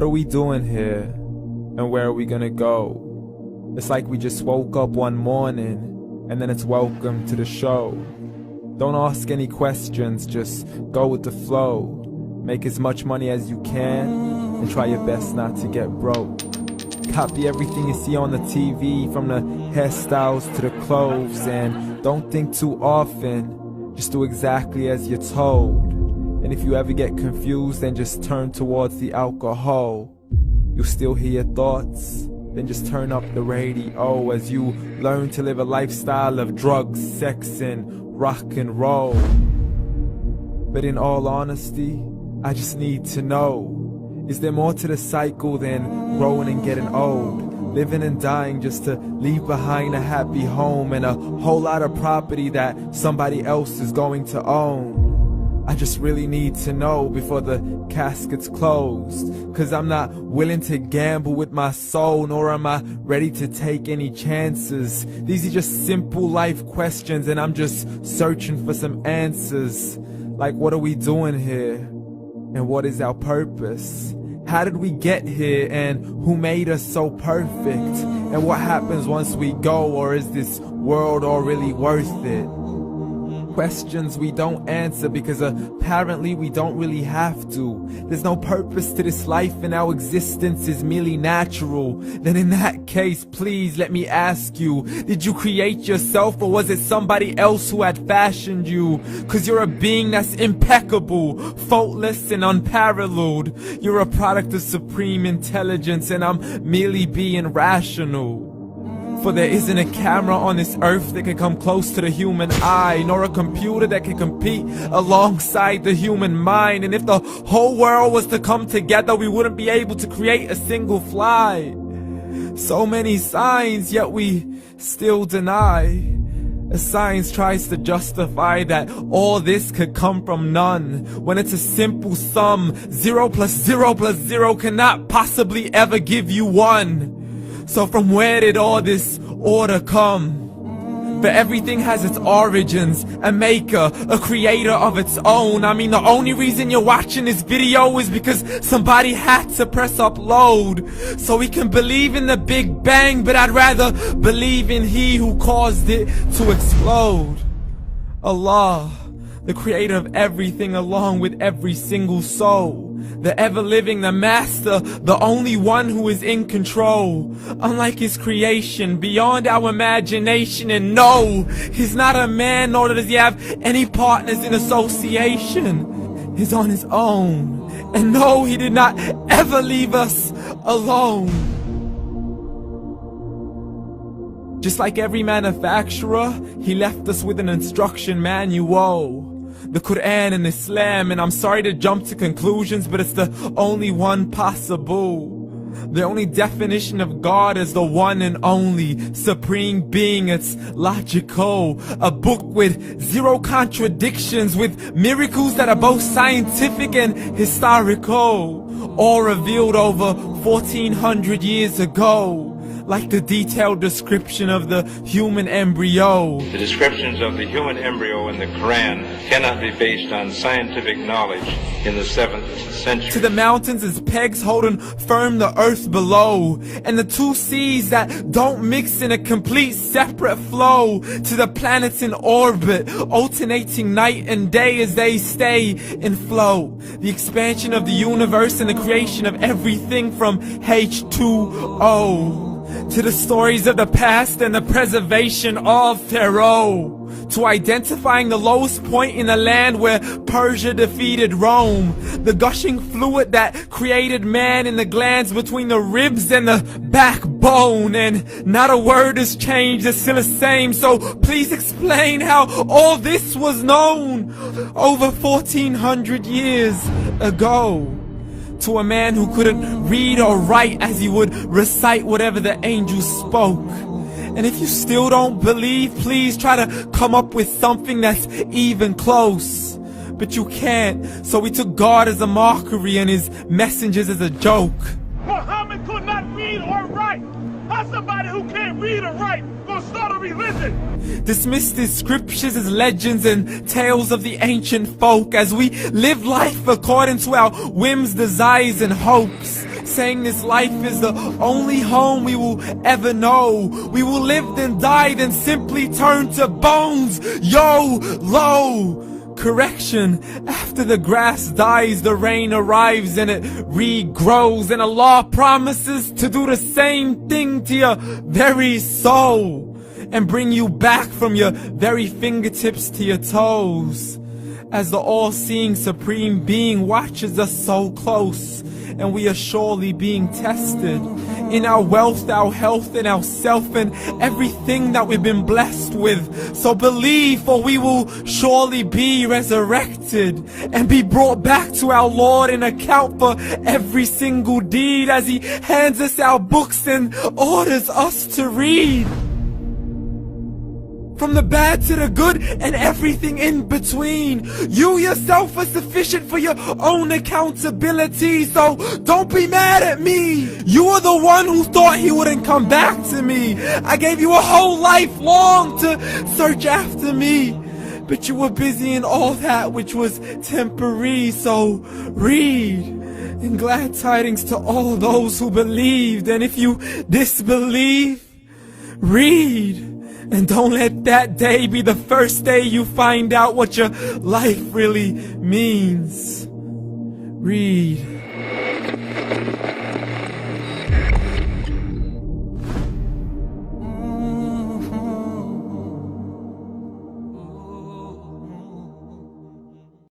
What are we doing here? And where are we gonna go? It's like we just woke up one morning, and then it's welcome to the show. Don't ask any questions, just go with the flow. Make as much money as you can, and try your best not to get broke. Copy everything you see on the TV, from the hairstyles to the clothes, and don't think too often, just do exactly as you're told. And if you ever get confused, then just turn towards the alcohol. You'll still hear your thoughts, then just turn up the radio as you learn to live a lifestyle of drugs, sex, and rock and roll. But in all honesty, I just need to know, is there more to the cycle than growing and getting old? Living and dying just to leave behind a happy home and a whole lot of property that somebody else is going to own. I just really need to know before the casket's closed, 'cause I'm not willing to gamble with my soul, nor am I ready to take any chances. These are just simple life questions, and I'm just searching for some answers. Like, what are we doing here? And what is our purpose? How did we get here, and who made us so perfect? And what happens once we go, or is this world all really worth it? Questions we don't answer because apparently we don't really have to. There's no purpose to this life and our existence is merely natural. Then in that case, please let me ask you, did you create yourself, or was it somebody else who had fashioned you? 'Cause you're a being that's impeccable, faultless and unparalleled. You're a product of supreme intelligence, and I'm merely being rational. For there isn't a camera on this earth that can come close to the human eye, nor a computer that can compete alongside the human mind. And if the whole world was to come together, we wouldn't be able to create a single fly. So many signs, yet we still deny. As science tries to justify that all this could come from none, when it's a simple sum. 0 plus 0 plus 0 cannot possibly ever give you 1. So from where did all this order come? For everything has its origins, a maker, a creator of its own. I mean, the only reason you're watching this video is because somebody had to press upload. So we can believe in the Big Bang, but I'd rather believe in He who caused it to explode. Allah, the creator of everything, along with every single soul. The ever-living, the master, the only one who is in control. Unlike his creation, beyond our imagination. And no, he's not a man, nor does he have any partners in association. He's on his own. And no, he did not ever leave us alone. Just like every manufacturer, he left us with an instruction manual. The Quran and Islam, and I'm sorry to jump to conclusions, but it's the only one possible. The only definition of God is the one and only supreme being. It's logical, a book with 0 contradictions, with miracles that are both scientific and historical, all revealed over 1400 years ago. Like the detailed description of the human embryo. The descriptions of the human embryo in the Quran cannot be based on scientific knowledge in the 7th century. To the mountains as pegs holding firm the earth below, and the 2 seas that don't mix in a complete separate flow. To the planets in orbit, alternating night and day as they stay in flow. The expansion of the universe and the creation of everything from H2O. To the stories of the past and the preservation of Pharaoh. To identifying the lowest point in the land where Persia defeated Rome. The gushing fluid that created man in the glands between the ribs and the backbone. And not a word has changed, it's still the same. So please explain how all this was known over 1400 years ago. To a man who couldn't read or write, as he would recite whatever the angels spoke. And if you still don't believe, please try to come up with something that's even close. But you can't, so we took God as a mockery and his messengers as a joke. Muhammad could not read or write. How somebody who can't read or write gonna start a religion? Dismissed his scriptures as legends and tales of the ancient folk, as we live life according to our whims, desires, and hopes. saying this life is the only home we will ever know. We will live then die, then simply turn to bones. YOLO! Correction, after the grass dies, the rain arrives and it regrows, and Allah promises to do the same thing to your very soul and bring you back from your very fingertips to your toes, as the all-seeing supreme being watches us so close, and we are surely being tested in our wealth, our health, and our self, and everything that we've been blessed with. So believe, for we will surely be resurrected and be brought back to our Lord and account for every single deed, as He hands us our books and orders us to read. From the bad to the good and everything in between. You yourself are sufficient for your own accountability, so don't be mad at me. You are the one who thought He wouldn't come back to me. I gave you a whole life long to search after me, but you were busy in all that which was temporary. So read, and glad tidings to all those who believed. And if you disbelieve, read. And don't let that day be the first day you find out what your life really means. Read.